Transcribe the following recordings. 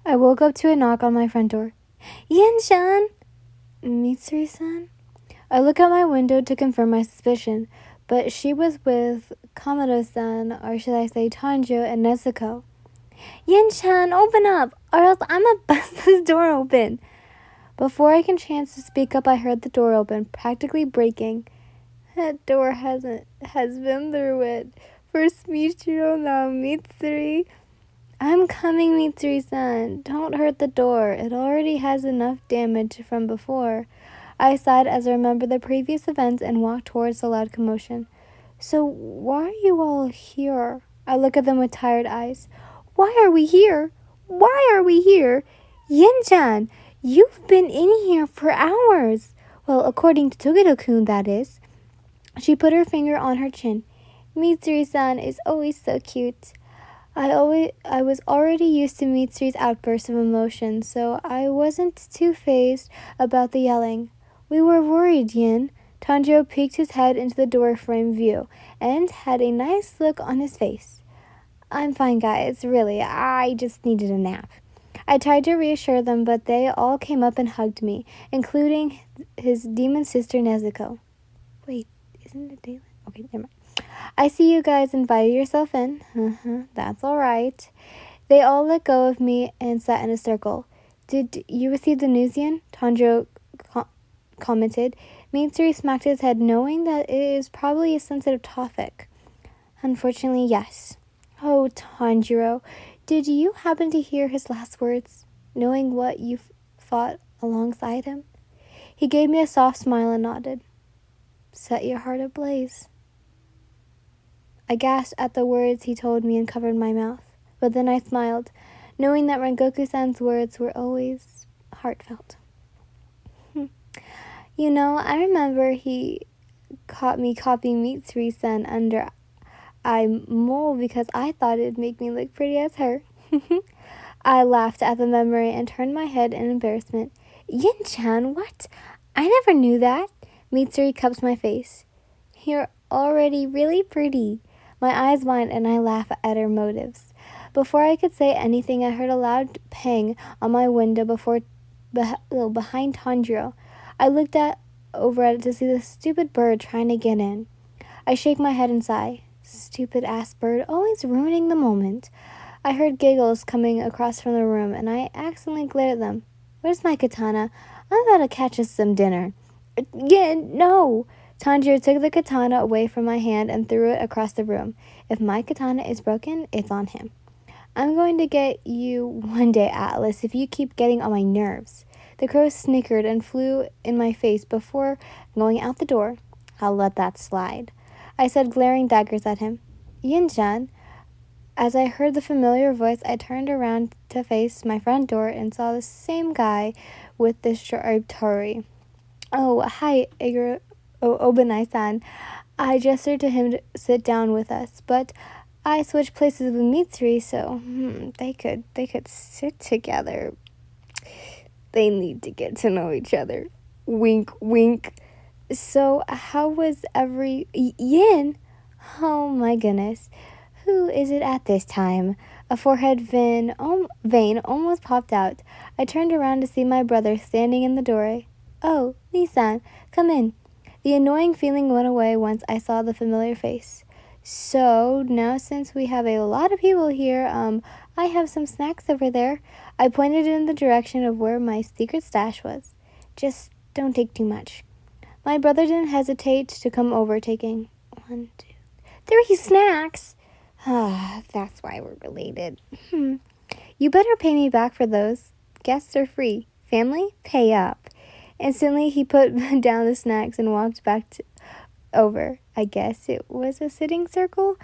I woke up to a knock on my front door. Yen-chan! Mitsuri-san? I look out my window to confirm my suspicion, but she was with Kamado-san, or should I say Tanjo and Nezuko. Yen-chan, open up, or else I'ma bust this door open. Before I can chance to speak up, I heard the door open, practically breaking. That door has been through it. First Muichiro, now Mitsuri. I'm coming, Mitsuri-san. Don't hurt the door. It already has enough damage from before. I sighed as I remembered the previous events and walked towards the loud commotion. So why are you all here? I look at them with tired eyes. Why are we here? Why are we here? Yen-chan, you've been in here for hours. Well, according to Togeto-kun, that is. She put her finger on her chin. Mitsuri-san is always so cute. I was already used to Mitsuri's outbursts of emotion, so I wasn't too fazed about the yelling. We were worried, Yin. Tanjiro peeked his head into the doorframe view and had a nice look on his face. I'm fine, guys. Really, I just needed a nap. I tried to reassure them, but they all came up and hugged me, including his demon sister Nezuko. Wait, isn't it daylight? Okay, never mind. I see you guys invited yourself in. That's all right. They all let go of me and sat in a circle. Did you receive the news, Yin? Tanjiro commented. Mitsuri smacked his head, knowing that it is probably a sensitive topic. Unfortunately, yes. Oh, Tanjiro, did you happen to hear his last words, knowing what you fought alongside him? He gave me a soft smile and nodded. Set your heart ablaze. I gasped at the words he told me and covered my mouth, but then I smiled, knowing that Rengoku-san's words were always heartfelt. You know, I remember he caught me copying Mitsuri-san under eye mole because I thought it'd make me look pretty as her. I laughed at the memory and turned my head in embarrassment. Yin-chan, what? I never knew that. Mitsuri cups my face. You're already really pretty. My eyes wide and I laugh at her motives. Before I could say anything, I heard a loud pang on my window behind Tanjiro. I looked over at it to see the stupid bird trying to get in. I shake my head and sigh. Stupid ass bird, always ruining the moment. I heard giggles coming across from the room, and I accidentally glared at them. Where's my katana? I'm about to catch us some dinner. Yeah, no! Tanjiro took the katana away from my hand and threw it across the room. If my katana is broken, it's on him. I'm going to get you one day, Atlas, if you keep getting on my nerves. The crow snickered and flew in my face before going out the door. I'll let that slide, I said, glaring daggers at him. Yin-chan. As I heard the familiar voice, I turned around to face my front door and saw the same guy with the striped torii. Oh, hi, Obanai-san. I gestured to him to sit down with us, but I switched places with Mitsuri, so they could sit together. They need to get to know each other. Wink, wink. So, how was Yin? Oh my goodness. Who is it at this time? A forehead vein almost popped out. I turned around to see my brother standing in the doorway. Oh, Lee-san, come in. The annoying feeling went away once I saw the familiar face. So, now since we have a lot of people here, I have some snacks over there. I pointed in the direction of where my secret stash was. Just don't take too much. My brother didn't hesitate to come over, taking 1, 2, 3 snacks. That's why we're related. You better pay me back for those. Guests are free. Family, pay up. Instantly, he put down the snacks and walked back over. I guess it was a sitting circle.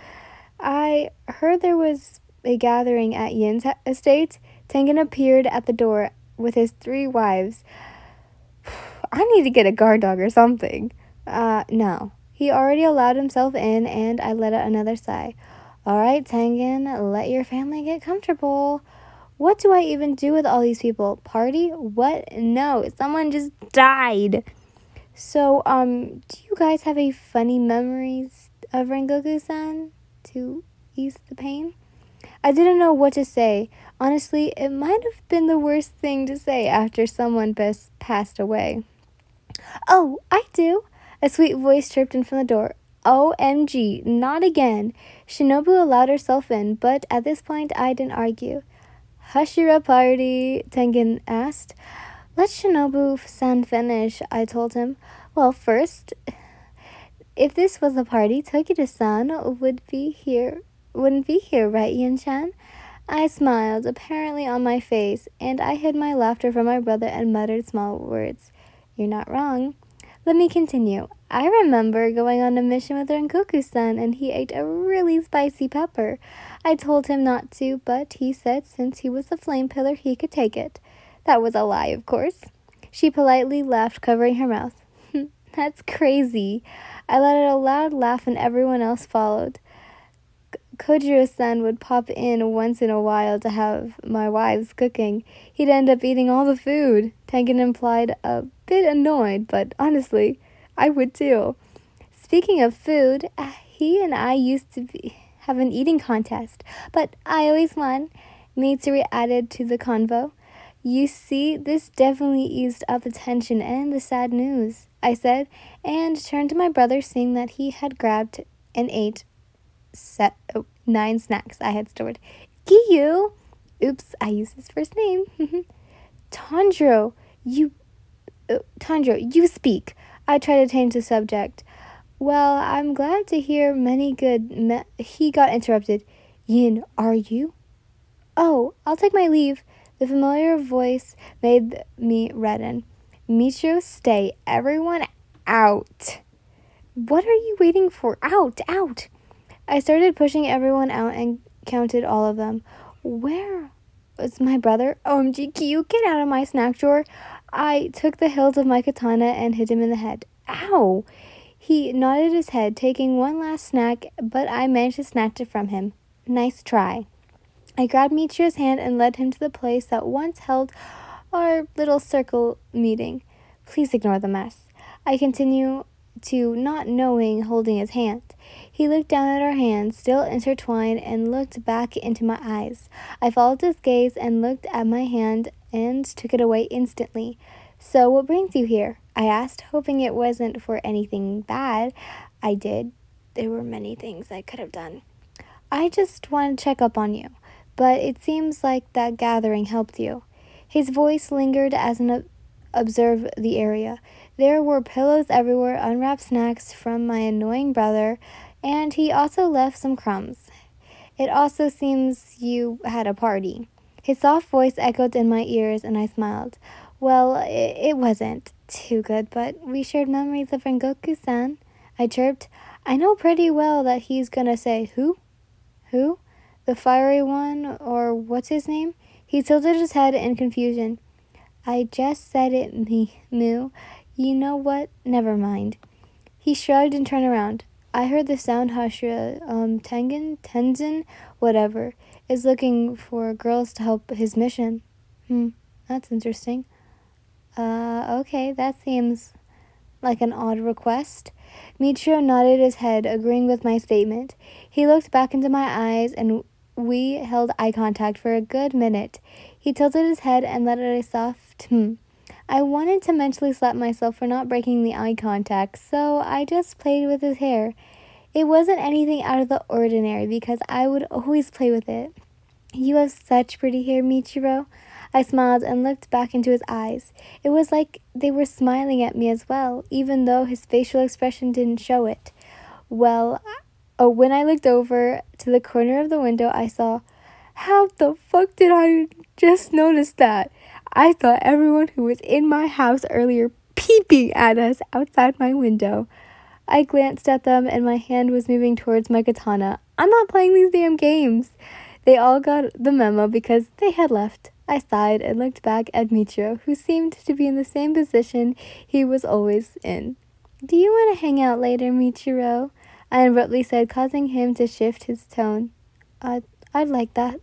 I heard there was a gathering at Yin's estate. Tengen appeared at the door with his 3 wives. I need to get a guard dog or something. No. He already allowed himself in, and I let out another sigh. All right, Tengen, let your family get comfortable. What do I even do with all these people? Party? What? No, someone just died. So, do you guys have any funny memories of Rengoku-san to ease the pain? I didn't know what to say. Honestly, it might have been the worst thing to say after someone passed away. Oh, I do. A sweet voice chirped in from the door. OMG, not again. Shinobu allowed herself in, but at this point I didn't argue. Hashira party, Tengen asked. Let Shinobu-san finish, I told him. Well, first, if this was a party, Tokita-san wouldn't be here, right, Yin-chan? I smiled, apparently on my face, and I hid my laughter from my brother and muttered small words. You're not wrong. Let me continue. I remember going on a mission with Rengoku-san, and he ate a really spicy pepper. I told him not to, but he said since he was a flame pillar, he could take it. That was a lie, of course. She politely laughed, covering her mouth. That's crazy. I let out a loud laugh, and everyone else followed. Kojiro-san would pop in once in a while to have my wives cooking. He'd end up eating all the food. Tengen implied, a bit annoyed, but honestly, I would too. Speaking of food, he and I used to have an eating contest, but I always won. Mitsuri added to the convo. You see, this definitely eased up the tension and the sad news, I said, and turned to my brother, seeing that he had grabbed and ate 9 snacks I had stored. Giyu! Oops, I used his first name. Tanjiro, you speak. I tried to change the subject. Well, I'm glad to hear many good he got interrupted. Yin, are you? Oh, I'll take my leave. The familiar voice made me redden. Michiro, stay. Everyone out. What are you waiting for? Out, out. I started pushing everyone out and counted all of them. Where was my brother? OMG, Kyu, get out of my snack drawer. I took the hilt of my katana and hit him in the head. Ow! He nodded his head, taking one last snack, but I managed to snatch it from him. Nice try. I grabbed Michiro's hand and led him to the place that once held our little circle meeting. Please ignore the mess. I continue to not knowing holding his hand. He looked down at our hands, still intertwined, and looked back into my eyes. I followed his gaze and looked at my hand and took it away instantly. So what brings you here? I asked, hoping it wasn't for anything bad. I did. There were many things I could have done. I just wanted to check up on you, but it seems like that gathering helped you. His voice lingered as an observed the area. There were pillows everywhere, unwrapped snacks from my annoying brother, and he also left some crumbs. It also seems you had a party. His soft voice echoed in my ears, and I smiled. Well, it wasn't too good, but we shared memories of Rengoku-san. I chirped. I know pretty well that he's gonna say, who? Who? The fiery one, or what's his name? He tilted his head in confusion. I just said it, Moo. You know what? Never mind. He shrugged and turned around. I heard the sound Hashira, Tenzin, whatever, is looking for girls to help his mission. That's interesting. Okay, that seems like an odd request. Michiro nodded his head, agreeing with my statement. He looked back into my eyes, and we held eye contact for a good minute. He tilted his head and let out a soft I wanted to mentally slap myself for not breaking the eye contact, so I just played with his hair. It wasn't anything out of the ordinary, because I would always play with it. You have such pretty hair, Michiro. I smiled and looked back into his eyes. It was like they were smiling at me as well, even though his facial expression didn't show it. Well, when I looked over to the corner of the window, I saw, how the fuck did I just notice that? I saw everyone who was in my house earlier peeping at us outside my window. I glanced at them and my hand was moving towards my katana. I'm not playing these damn games. They all got the memo because they had left. I sighed and looked back at Michiro, who seemed to be in the same position he was always in. Do you want to hang out later, Michiro? I abruptly said, causing him to shift his tone. I'd like that.